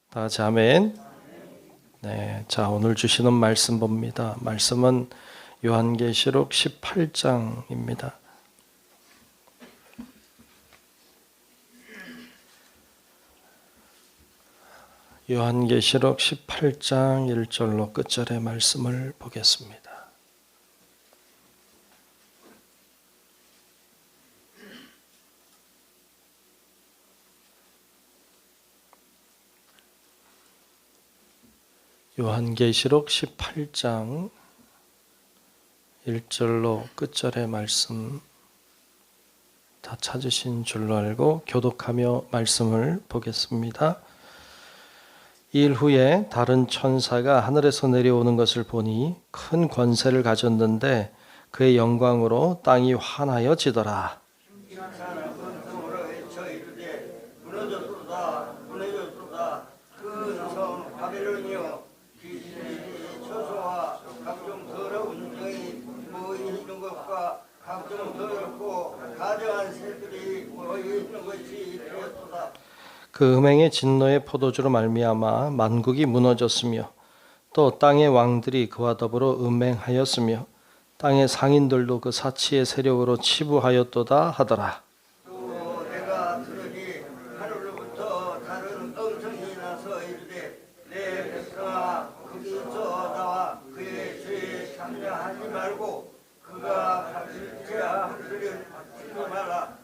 다 같이 아멘. 네, 자 오늘 주시는 말씀 봅니다. 말씀은 요한계시록 18장입니다. 요한계시록 18장 1절로 끝절의 말씀을 보겠습니다. 요한계시록 18장 1절로 끝절의 말씀 다 찾으신 줄로 알고 교독하며 말씀을 보겠습니다. 일 후에 다른 천사가 하늘에서 내려오는 것을 보니 큰 권세를 가졌는데 그의 영광으로 땅이 환하여지더라. 그 음행의 진노의 포도주로 말미암아 만국이 무너졌으며 또 땅의 왕들이 그와 더불어 음행하였으며 땅의 상인들도 그 사치의 세력으로 치부하였도다 하더라. 또 내가 들으니 하늘로부터 다른 음성이 나서 이르되 내 백성아 거기서 나와 그의 죄에 참여하지 말고 그가 받을 죄와 한들을 받지 말라.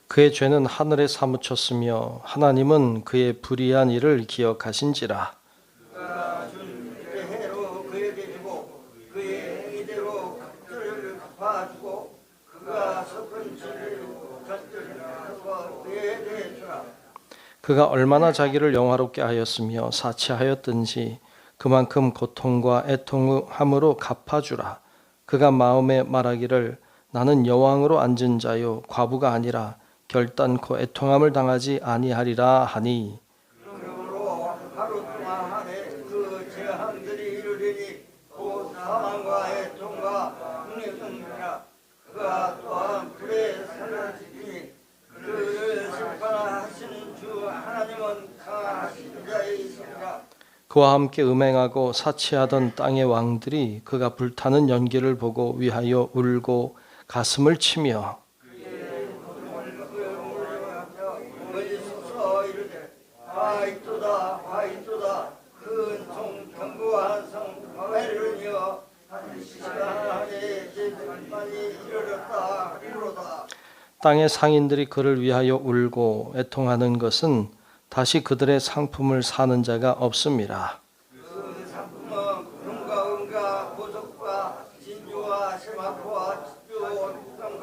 그의 죄는 하늘에 사무쳤으며 하나님은 그의 불의한 일을 기억하신지라. 그가 준 해로 그에게 주고 그의 행위대로 각절을 갚아주고 그가 섞은 죄를 갚아 그에 대해 주라. 그가 얼마나 자기를 영화롭게 하였으며 사치하였든지 그만큼 고통과 애통함으로 갚아주라. 그가 마음에 말하기를 나는 여왕으로 앉은 자요 과부가 아니라 결단코 애통함을 당하지 아니하리라 하니. 그러므로 하루 동안 안에 그 재앙들이 이르리니 곧 사망과 애통과 국력이라. 그가 또한 불에 사라지니 그를 심판하시는 주 하나님은 강하신 자이시니라. 그와 함께 음행하고 사치하던 땅의 왕들이 그가 불타는 연기를 보고 위하여 울고 가슴을 치며 화이토다 큰 경고한 성 바벨론이여 한 시간에 재판이 이르렀다 하리로다. 땅의 상인들이 그를 위하여 울고 애통하는 것은 다시 그들의 상품을 사는 자가 없음이라. 그 상품은 구름과 은과 보석과 진주와 세마포와 stitu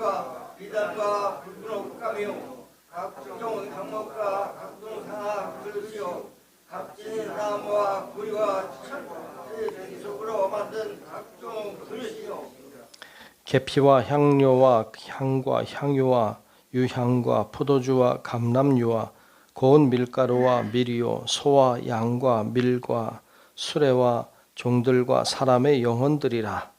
비단과 붉은 옷감이요 각종 강목과 각종 상아 그릇이요 값진 나무와 구리와 철석으로 만든 각종 그릇이요 계피와 향료와 향과 향유와 유향과 포도주와 감람유와 고운 밀가루와 밀이요 소와 양과 밀과 수레와 종들과 사람의 영혼들이라.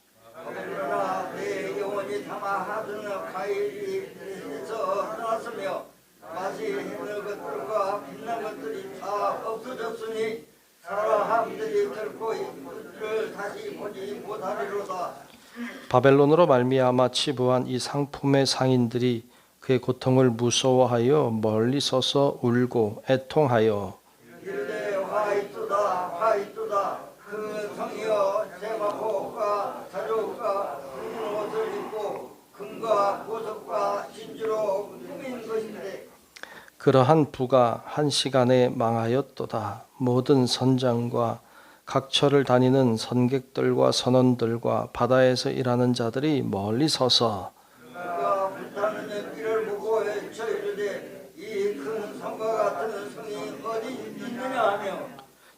그러나 내 영혼이 담아하던 과일에서 떠났으며 맛이 있는 것들과 빛난 것들이 다 없어졌으니 사람들이 결코 이것들을 다시 보지 못하리로다. 바벨론으로 말미암아 치부한 이 상품의 상인들이 그의 고통을 무서워하여 멀리 서서 울고 애통하여 이르되 화이토다 그 성이여 세마포과 자족과 붉은 옷을 입고 금과 보석과 진주로 꾸민 것인데 그러한 부가 한 시간에 망하였도다. 모든 선장과 각처를 다니는 선객들과 선원들과 바다에서 일하는 자들이 멀리 서서 그가 불타는 연기를 보고 외쳐 이르되 이 큰 성과 같은 성이 어디 있느냐 하며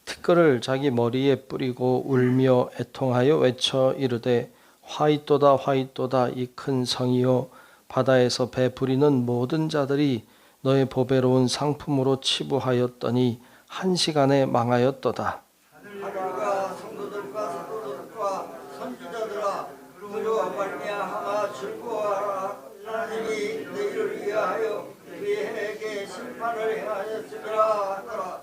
티끌을 자기 머리에 뿌리고 울며 애통하여 외쳐 이르되 화이또다 이 큰 성이요 바다에서 배 부리는 모든 자들이 너의 보배로운 상품으로 치부하였더니 한 시간에 망하였도다. 하늘과 성도들과 사도들과 선지자들아 그로 말미암아 즐거워하라. 하나님이 너희를 위하여 그에게 심판을 행하였음이라 하더라.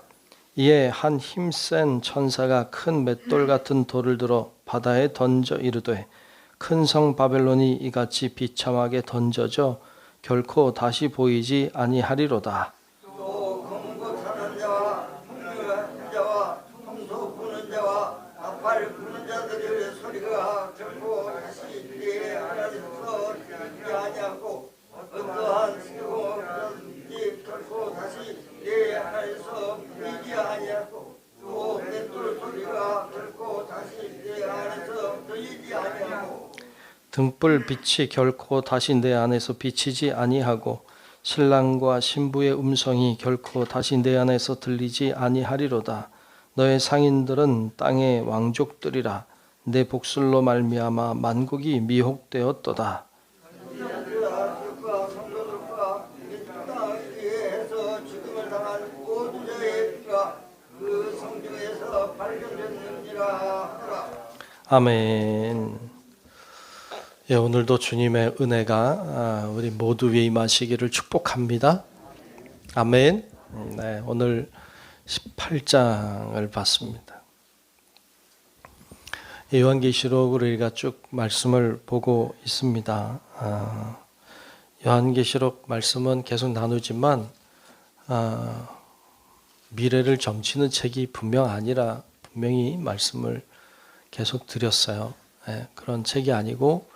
이에 한 힘센 천사가 큰 맷돌 같은 돌을 들어 바다에 던져 이르되 큰 성 바벨론이 이같이 비참하게 던져져 결코 다시 보이지 아니하리로다. 또 검고 타는 자와 풍류하는 자와 홍소 부는 자와 앞발 부는 자들의 소리가 결코 다시 내 안에서 들리지 아니하고 어떠한 시고든지 결코 다시 내 안에서 들리지 아니하고 또 맷돌 소리가 결코 다시 내 안에서 들리지 아니하고 등불 빛이 결코 다시 내 안에서 비치지 아니하고 신랑과 신부의 음성이 결코 다시 내 안에서 들리지 아니하리로다. 너의 상인들은 땅의 왕족들이라. 내 복술로 말미암아 만국이 미혹되었도다. 자들과 성도들과 땅 위에서 죽음을 당한 모든 자의 피가 그 성중에서 발견됐느니라 하더라. 아멘. 예, 오늘도 주님의 은혜가 우리 모두 위에 임하시기를 축복합니다. 아멘. 네, 오늘 18장을 봤습니다. 요한계시록을 우리가 쭉 말씀을 보고 있습니다. 요한계시록 말씀은 계속 나누지만 미래를 점치는 책이 분명히 말씀을 계속 드렸어요. 네, 그런 책이 아니고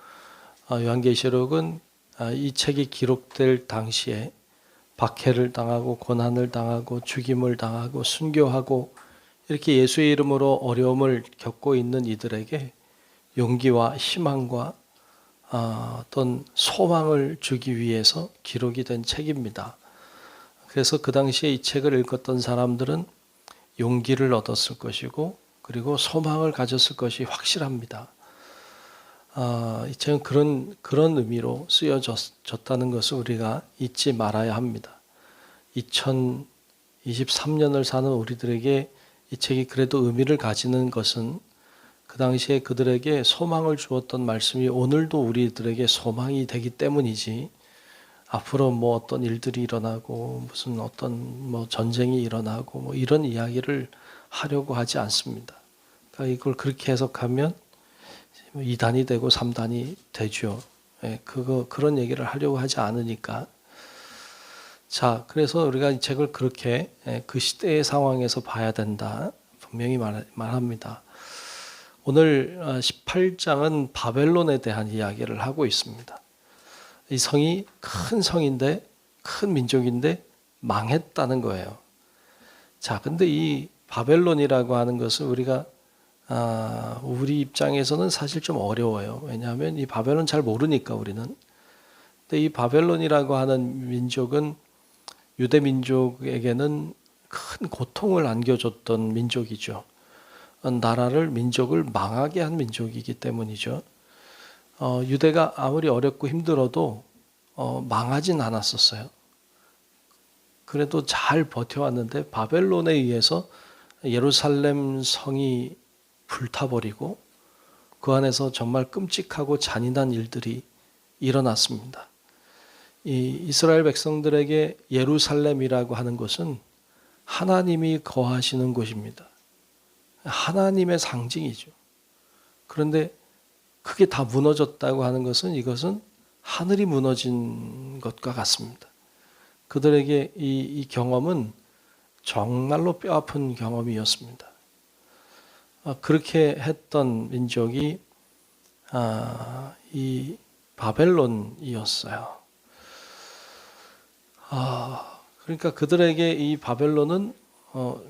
요한계시록은 이 책이 기록될 당시에 박해를 당하고 고난을 당하고 죽임을 당하고 순교하고 이렇게 예수의 이름으로 어려움을 겪고 있는 이들에게 용기와 희망과 어떤 소망을 주기 위해서 기록이 된 책입니다. 그래서 그 당시에 이 책을 읽었던 사람들은 용기를 얻었을 것이고 그리고 소망을 가졌을 것이 확실합니다. 이 책은 그런 의미로 쓰여졌다는 것을 우리가 잊지 말아야 합니다. 2023년을 사는 우리들에게 이 책이 그래도 의미를 가지는 것은 그 당시에 그들에게 소망을 주었던 말씀이 오늘도 우리들에게 소망이 되기 때문이지 앞으로 뭐 어떤 일들이 일어나고 무슨 어떤 뭐 전쟁이 일어나고 뭐 이런 이야기를 하려고 하지 않습니다. 그러니까 이걸 그렇게 해석하면 2단이 되고 3단이 되죠. 예, 그런 얘기를 하려고 하지 않으니까. 자, 그래서 우리가 이 책을 그렇게 그 시대의 상황에서 봐야 된다. 분명히 말합니다. 오늘 18장은 바벨론에 대한 이야기를 하고 있습니다. 이 성이 큰 성인데, 큰 민족인데 망했다는 거예요. 자, 근데 이 바벨론이라고 하는 것은 우리가 우리 입장에서는 사실 좀 어려워요. 왜냐하면 이 바벨론 잘 모르니까 우리는. 근데 이 바벨론이라고 하는 민족은 유대 민족에게는 큰 고통을 안겨줬던 민족이죠. 나라를 민족을 망하게 한 민족이기 때문이죠. 유대가 아무리 어렵고 힘들어도 망하진 않았었어요. 그래도 잘 버텨왔는데 바벨론에 의해서 예루살렘 성이 불타버리고 그 안에서 정말 끔찍하고 잔인한 일들이 일어났습니다. 이 이스라엘 백성들에게 예루살렘이라고 하는 것은 하나님이 거하시는 곳입니다. 하나님의 상징이죠. 그런데 그게 다 무너졌다고 하는 것은 이것은 하늘이 무너진 것과 같습니다. 그들에게 이 경험은 정말로 뼈아픈 경험이었습니다. 그렇게 했던 민족이 이 바벨론이었어요. 그러니까 그들에게 이 바벨론은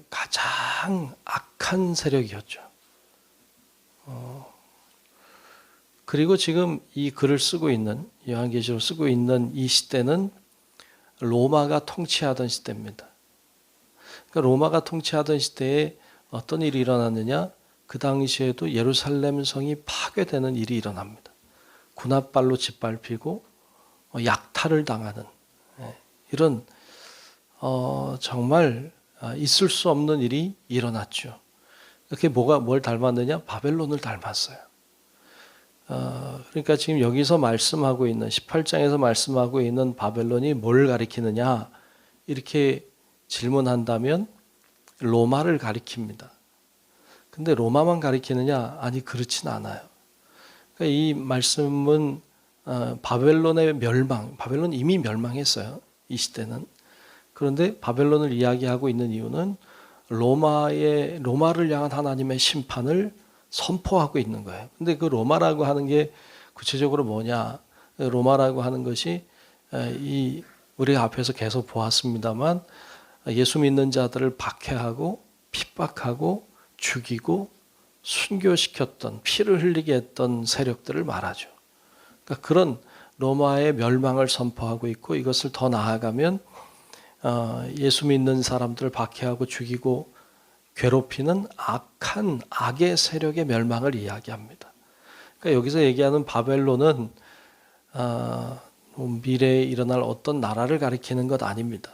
가장 악한 세력이었죠. 그리고 지금 이 글을 쓰고 있는 요한계시록을 쓰고 있는 이 시대는 로마가 통치하던 시대입니다. 그러니까 로마가 통치하던 시대에 어떤 일이 일어났느냐? 그 당시에도 예루살렘 성이 파괴되는 일이 일어납니다. 군합발로 짓밟히고 약탈을 당하는 이런 정말 있을 수 없는 일이 일어났죠. 그게 뭘 닮았느냐? 바벨론을 닮았어요. 그러니까 지금 여기서 말씀하고 있는 18장에서 말씀하고 있는 바벨론이 뭘 가리키느냐? 이렇게 질문한다면 로마를 가리킵니다. 근데 로마만 가리키느냐? 아니, 그렇진 않아요. 그러니까 이 말씀은 바벨론의 멸망, 바벨론 이미 멸망했어요. 이 시대는. 그런데 바벨론을 이야기하고 있는 이유는 로마를 향한 하나님의 심판을 선포하고 있는 거예요. 근데 그 로마라고 하는 게 구체적으로 뭐냐? 로마라고 하는 것이 우리가 앞에서 계속 보았습니다만 예수 믿는 자들을 박해하고 핍박하고 죽이고 순교시켰던, 피를 흘리게 했던 세력들을 말하죠. 그러니까 그런 로마의 멸망을 선포하고 있고, 이것을 더 나아가면 예수 믿는 사람들을 박해하고 죽이고 괴롭히는 악한 악의 세력의 멸망을 이야기합니다. 그러니까 여기서 얘기하는 바벨론은 미래에 일어날 어떤 나라를 가리키는 것 아닙니다.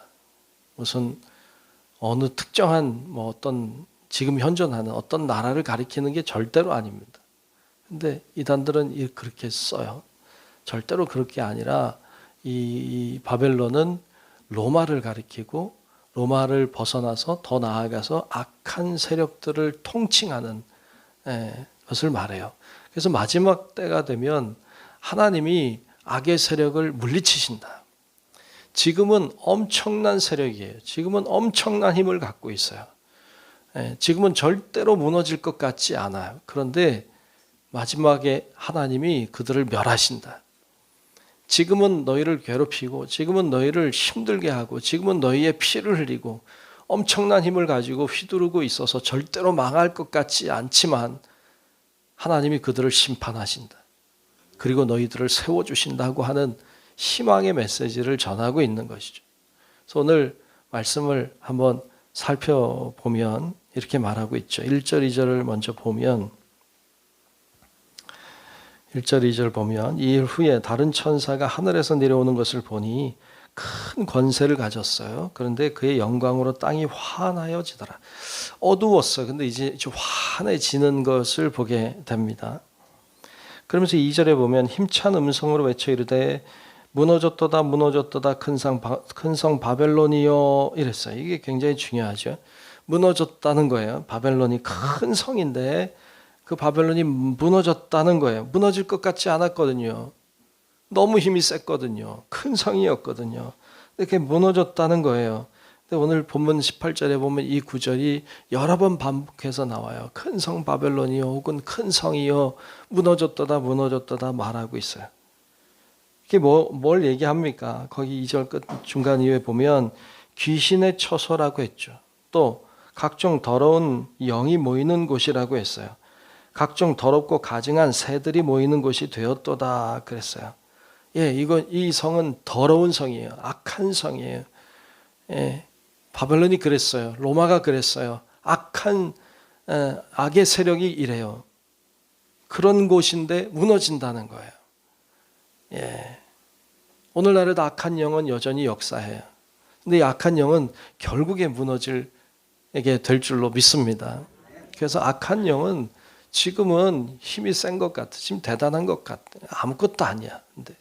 무슨 어느 특정한 어떤 지금 현존하는 어떤 나라를 가리키는 게 절대로 아닙니다. 근데 이단들은 그렇게 써요. 절대로 그렇게 아니라 이 바벨론은 로마를 가리키고 로마를 벗어나서 더 나아가서 악한 세력들을 통칭하는 것을 말해요. 그래서 마지막 때가 되면 하나님이 악의 세력을 물리치신다. 지금은 엄청난 세력이에요. 지금은 엄청난 힘을 갖고 있어요. 지금은 절대로 무너질 것 같지 않아요. 그런데 마지막에 하나님이 그들을 멸하신다. 지금은 너희를 괴롭히고, 지금은 너희를 힘들게 하고, 지금은 너희의 피를 흘리고 엄청난 힘을 가지고 휘두르고 있어서 절대로 망할 것 같지 않지만 하나님이 그들을 심판하신다. 그리고 너희들을 세워주신다고 하는 희망의 메시지를 전하고 있는 것이죠. 그래서 오늘 말씀을 한번 살펴보면 이렇게 말하고 있죠. 1절, 2절을 먼저 보면 1절, 2절 보면 이 일 후에 다른 천사가 하늘에서 내려오는 것을 보니 큰 권세를 가졌어요. 그런데 그의 영광으로 땅이 환하여지더라. 어두웠어요. 근데 이제 좀 환해지는 것을 보게 됩니다. 그러면서 2절에 보면 힘찬 음성으로 외쳐 이르되 무너졌도다 무너졌도다 큰 성 바벨론이여 이랬어요. 이게 굉장히 중요하죠. 무너졌다는 거예요. 바벨론이 큰 성인데 그 바벨론이 무너졌다는 거예요. 무너질 것 같지 않았거든요. 너무 힘이 셌거든요. 큰 성이었거든요. 근데 그게 무너졌다는 거예요. 근데 오늘 본문 18절에 보면 이 구절이 여러 번 반복해서 나와요. 큰 성 바벨론이요 혹은 큰 성이요 무너졌도다 무너졌도다 말하고 있어요. 이게 뭘 얘기합니까? 거기 2절 끝 중간 이후에 보면 귀신의 처소라고 했죠. 또 각종 더러운 영이 모이는 곳이라고 했어요. 각종 더럽고 가증한 새들이 모이는 곳이 되었도다 그랬어요. 이 성은 더러운 성이에요. 악한 성이에요. 바벨론이 그랬어요. 로마가 그랬어요. 악한 악의 세력이 이래요. 그런 곳인데 무너진다는 거예요. 오늘날에도 악한 영은 여전히 역사해요. 근데 이 악한 영은 결국에 무너지게 될 줄로 믿습니다. 그래서 악한 영은 지금은 힘이 센 것 같아. 지금 대단한 것 같아. 아무것도 아니야. 근데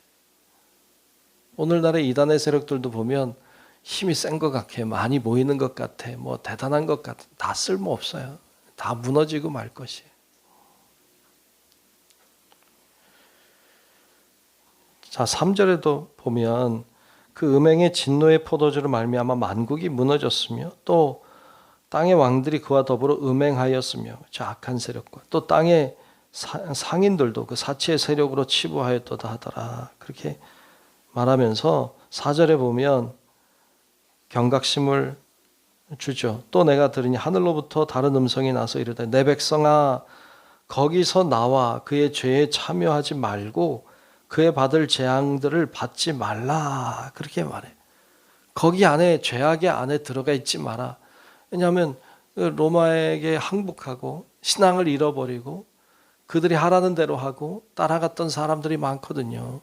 오늘날의 이단의 세력들도 보면 힘이 센 것 같아. 많이 모이는 것 같아. 뭐 대단한 것 같아. 다 쓸모없어요. 다 무너지고 말 것이에요. 자, 3절에도 보면 그 음행의 진노의 포도주로 말미암아 만국이 무너졌으며 또 땅의 왕들이 그와 더불어 음행하였으며 저 악한 세력과 또 땅의 상인들도 그 사치의 세력으로 치부하였도다 하더라. 그렇게 말하면서 4절에 보면 경각심을 주죠. 또 내가 들으니 하늘로부터 다른 음성이 나서 이르되 내 백성아 거기서 나와 그의 죄에 참여하지 말고 그의 받을 재앙들을 받지 말라. 그렇게 말해. 거기 안에 죄악의 안에 들어가 있지 마라. 왜냐하면 로마에게 항복하고 신앙을 잃어버리고 그들이 하라는 대로 하고 따라갔던 사람들이 많거든요.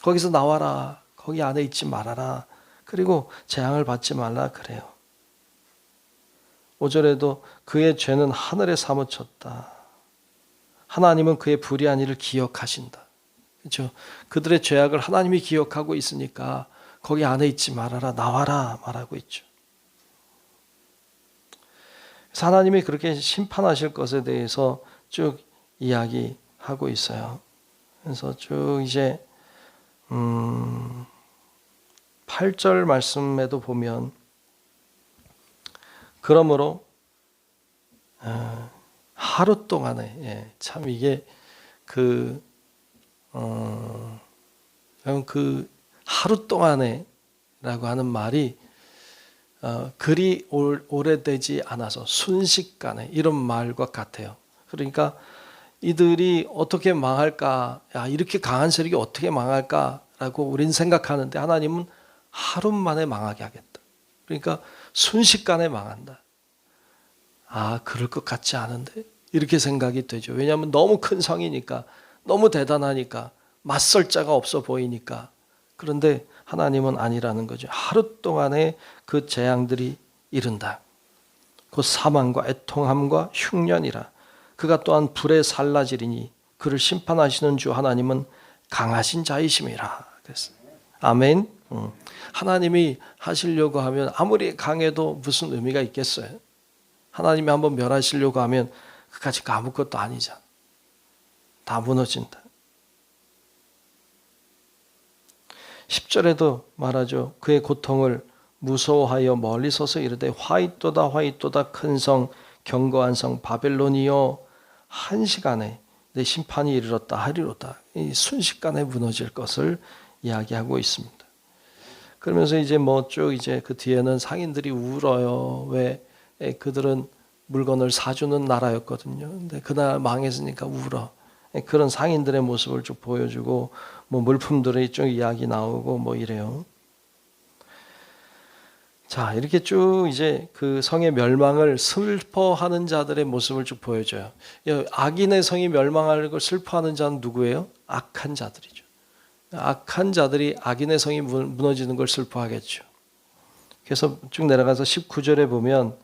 거기서 나와라. 거기 안에 있지 말아라. 그리고 재앙을 받지 말라 그래요. 5절에도 그의 죄는 하늘에 사무쳤다. 하나님은 그의 불의한 일을 기억하신다. 그렇죠? 그들의 죄악을 하나님이 기억하고 있으니까 거기 안에 있지 말아라. 나와라 말하고 있죠. 그래서 하나님이 그렇게 심판하실 것에 대해서 쭉 이야기하고 있어요. 그래서 쭉 이제 8절 말씀에도 보면 그러므로 하루 동안에 참 이게 그 하루 동안에라고 하는 말이 그리 오래되지 않아서 순식간에 이런 말과 같아요. 그러니까 이들이 어떻게 망할까? 야, 이렇게 강한 세력이 어떻게 망할까라고 우린 생각하는데 하나님은 하루 만에 망하게 하겠다. 그러니까 순식간에 망한다. 아, 그럴 것 같지 않은데? 이렇게 생각이 되죠. 왜냐하면 너무 큰 성이니까, 너무 대단하니까, 맞설 자가 없어 보이니까. 그런데 하나님은 아니라는 거죠. 하루 동안에 그 재앙들이 이른다. 곧 사망과 애통함과 흉년이라. 그가 또한 불에 살라지리니 그를 심판하시는 주 하나님은 강하신 자이심이라. 그랬어요. 아멘. 하나님이 하시려고 하면 아무리 강해도 무슨 의미가 있겠어요? 하나님이 한번 멸하시려고 하면 그까짓 아무것도 아니잖아. 다 무너진다. 10절에도 말하죠. 그의 고통을 무서워하여 멀리 서서 이르되 화이또다 화이또다 큰 성 견고한 성 바벨론이여 한 시간에 내 심판이 이르렀다 하리로다. 이 순식간에 무너질 것을 이야기하고 있습니다. 그러면서 이제 쭉 이제 그 뒤에는 상인들이 울어요. 왜? 그들은 물건을 사주는 나라였거든요. 근데 그날 망했으니까 울어. 그런 상인들의 모습을 쭉 보여주고 물품들의 쭉 이야기 나오고 이래요. 자, 이렇게 쭉 이제 그 성의 멸망을 슬퍼하는 자들의 모습을 쭉 보여줘요. 악인의 성이 멸망할 걸 슬퍼하는 자는 누구예요? 악한 자들이죠. 악한 자들이 악인의 성이 무너지는 걸 슬퍼하겠죠. 그래서 쭉 내려가서 19절에 보면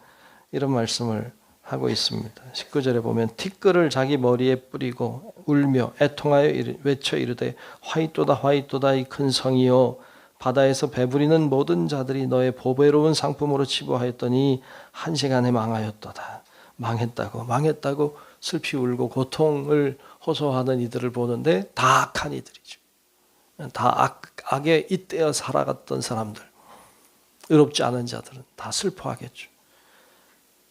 이런 말씀을 하고 있습니다. 19절에 보면 티끌을 자기 머리에 뿌리고 울며 애통하여 외쳐 이르되 화이또다 화이또다 이 큰 성이요 바다에서 배부리는 모든 자들이 너의 보배로운 상품으로 치부하였더니 한 시간에 망하였도다. 망했다고 슬피 울고 고통을 호소하는 이들을 보는데 다 악한 이들이죠. 다 악에 잇대어 살아갔던 사람들, 의롭지 않은 자들은 다 슬퍼하겠죠.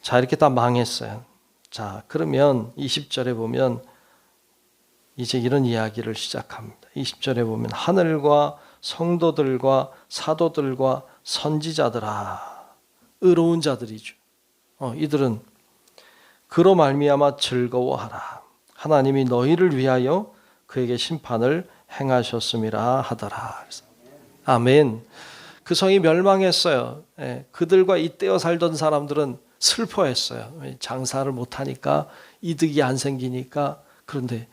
자, 이렇게 다 망했어요. 자, 그러면 20절에 보면 이제 이런 이야기를 시작합니다. 20절에 보면 하늘과 성도들과 사도들과 선지자들아, 의로운 자들이죠. 이들은 그로 말미암아 즐거워하라. 하나님이 너희를 위하여 그에게 심판을 행하셨음이라 하더라. 아멘. 그 성이 멸망했어요. 그들과 잇대어 살던 사람들은 슬퍼했어요. 장사를 못하니까 이득이 안 생기니까. 그런데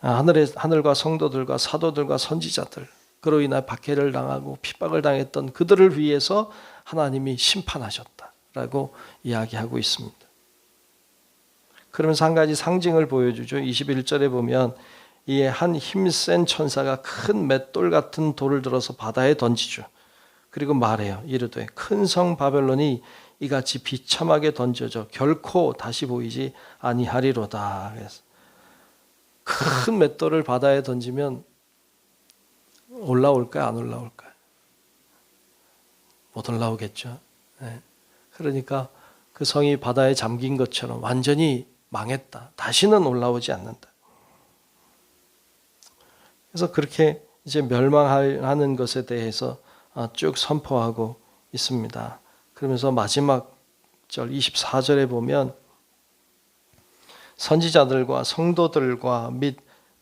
하늘과 성도들과 사도들과 선지자들, 그로 인해 박해를 당하고 핍박을 당했던 그들을 위해서 하나님이 심판하셨다라고 이야기하고 있습니다. 그러면서 한 가지 상징을 보여주죠. 21절에 보면 이에 한 힘센 천사가 큰 맷돌 같은 돌을 들어서 바다에 던지죠. 그리고 말해요. 이르되 큰 성 바벨론이 이같이 비참하게 던져져 결코 다시 보이지 아니하리로다. 그래서 큰 맷돌을 바다에 던지면 올라올까요? 안 올라올까요? 못 올라오겠죠. 그러니까 그 성이 바다에 잠긴 것처럼 완전히 망했다. 다시는 올라오지 않는다. 그래서 그렇게 이제 멸망하는 것에 대해서 쭉 선포하고 있습니다. 그러면서 마지막 절 24절에 보면 선지자들과 성도들과 및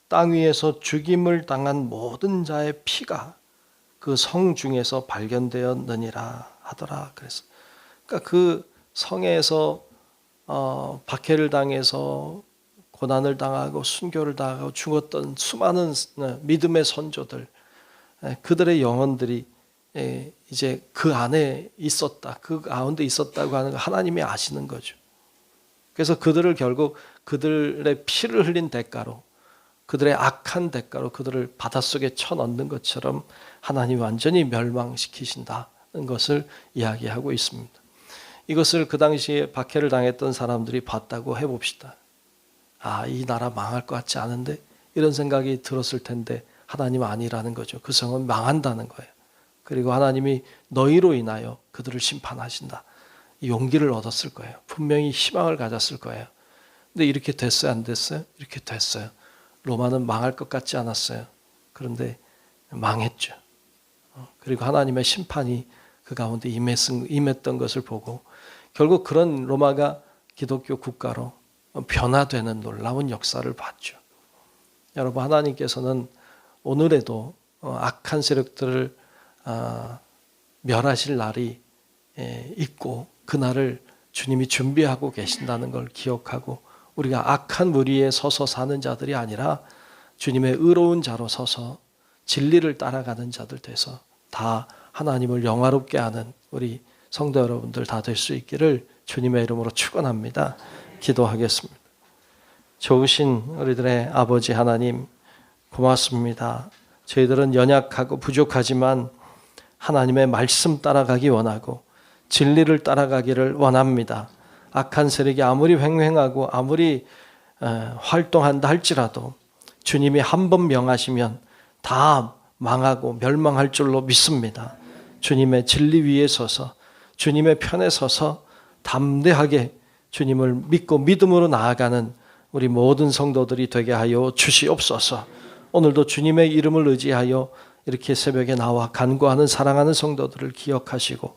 땅 위에서 죽임을 당한 모든 자의 피가 그 성 중에서 발견되었느니라 하더라. 그래서 그러니까 그 성에서 박해를 당해서 고난을 당하고 순교를 당하고 죽었던 수많은 믿음의 선조들, 그들의 영혼들이 이제 그 안에 있었다, 그 가운데 있었다고 하는 거 하나님이 아시는 거죠. 그래서 그들을 결국 그들의 피를 흘린 대가로, 그들의 악한 대가로 그들을 바닷속에 쳐넣는 것처럼 하나님이 완전히 멸망시키신다는 것을 이야기하고 있습니다. 이것을 그 당시에 박해를 당했던 사람들이 봤다고 해봅시다. 아, 이 나라 망할 것 같지 않은데? 이런 생각이 들었을 텐데 하나님 아니라는 거죠. 그 성은 망한다는 거예요. 그리고 하나님이 너희로 인하여 그들을 심판하신다. 용기를 얻었을 거예요. 분명히 희망을 가졌을 거예요. 근데 이렇게 됐어요? 안 됐어요? 이렇게 됐어요. 로마는 망할 것 같지 않았어요. 그런데 망했죠. 그리고 하나님의 심판이 그 가운데 임했던 것을 보고 결국 그런 로마가 기독교 국가로 변화되는 놀라운 역사를 봤죠. 여러분, 하나님께서는 오늘에도 악한 세력들을 멸하실 날이 있고 그날을 주님이 준비하고 계신다는 걸 기억하고 우리가 악한 무리에 서서 사는 자들이 아니라 주님의 의로운 자로 서서 진리를 따라가는 자들 돼서 다 하나님을 영화롭게 하는 우리 성도 여러분들 다 될 수 있기를 주님의 이름으로 축원합니다. 기도하겠습니다. 좋으신 우리들의 아버지 하나님, 고맙습니다. 저희들은 연약하고 부족하지만 하나님의 말씀 따라가기 원하고 진리를 따라가기를 원합니다. 악한 세력이 아무리 횡행하고 아무리 활동한다 할지라도 주님이 한 번 명하시면 다 망하고 멸망할 줄로 믿습니다. 주님의 진리 위에 서서 주님의 편에 서서 담대하게 주님을 믿고 믿음으로 나아가는 우리 모든 성도들이 되게 하여 주시옵소서. 오늘도 주님의 이름을 의지하여 이렇게 새벽에 나와 간구하는 사랑하는 성도들을 기억하시고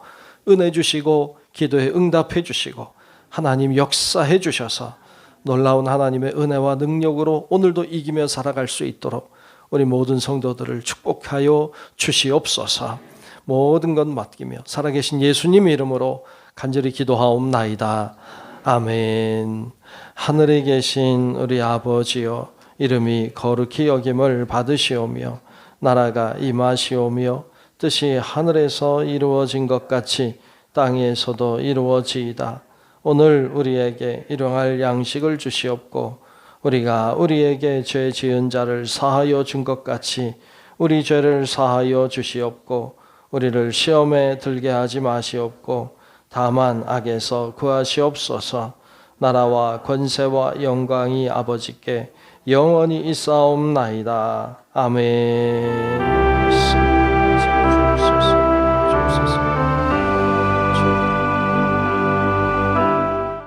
은혜 주시고 기도에 응답해 주시고 하나님 역사해 주셔서 놀라운 하나님의 은혜와 능력으로 오늘도 이기며 살아갈 수 있도록 우리 모든 성도들을 축복하여 주시옵소서. 모든 것 맡기며 살아계신 예수님 이름으로 간절히 기도하옵나이다. 아멘. 하늘에 계신 우리 아버지여, 이름이 거룩히 여김을 받으시오며 나라가 임하시오며 뜻이 하늘에서 이루어진 것 같이 땅에서도 이루어지이다. 오늘 우리에게 일용할 양식을 주시옵고 우리가 우리에게 죄 지은 자를 사하여 준 것 같이 우리 죄를 사하여 주시옵고 우리를 시험에 들게 하지 마시옵고 다만 악에서 구하시옵소서. 나라와 권세와 영광이 아버지께 영원히 있사옵나이다. 아멘.